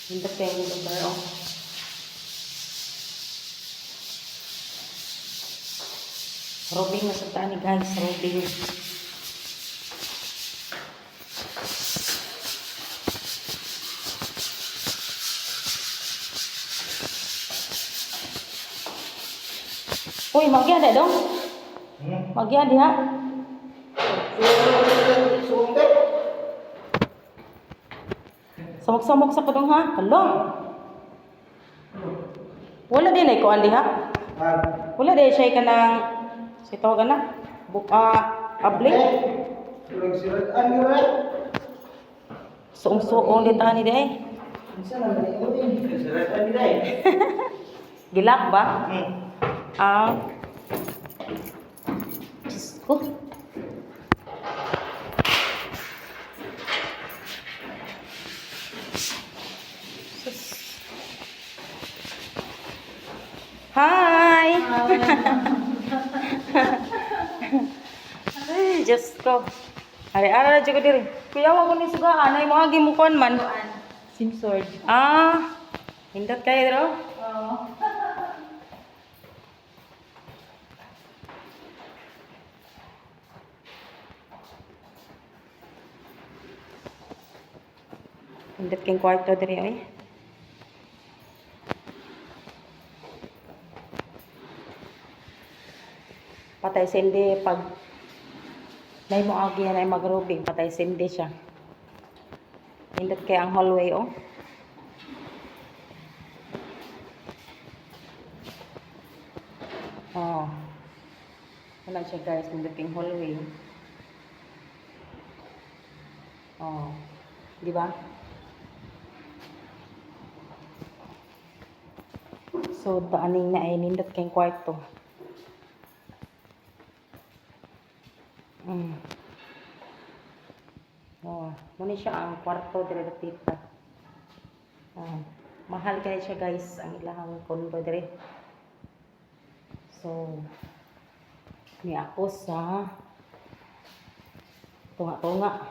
Hindi kayo yung lugar, oh. Robing na sa tani, guys. Robing. Uy, magya na dong. Magya diha. Samok-samok sa padong ha. Halong. Wala din ay kuan diha. Wala din siya kanang sitaw gana. Abling. Suong-suong din tani di ay. Gilak ba? Diyos ko. Hi! Ay, Diyos ko. Ari-ara na dyan ko diri. Kuya, wag ko ni sugaan. Ay, mga gimukuan man. Simsword. Hindot kayo dito? Oo. Hindot kayong kwarto diri, ay. Patay sindi pag may mo agi yan ay magrubing, patay sindi siya. Hindot kay ang hallway, oh. Oh. Wala siya, guys, hindot kayong hallway. Oh. Di ba? So, daaning na ay nindot kayong kwarto. Oh, muna siya ang kwarto dire tita. Mahal kaya siya, guys, ang ilahang condo dire. So, ni ako sa tunga-tunga.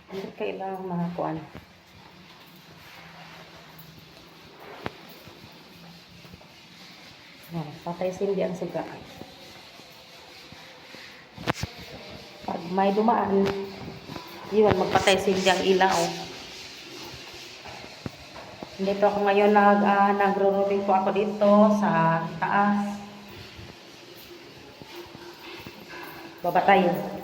Hindi kailangan mga kuan. Patay sindi ang suga. Pag may dumaan, yun, magpatay sindi ang ilaw. Dito ako ngayon nagro-rooming po ako dito sa taas. Baba tayo.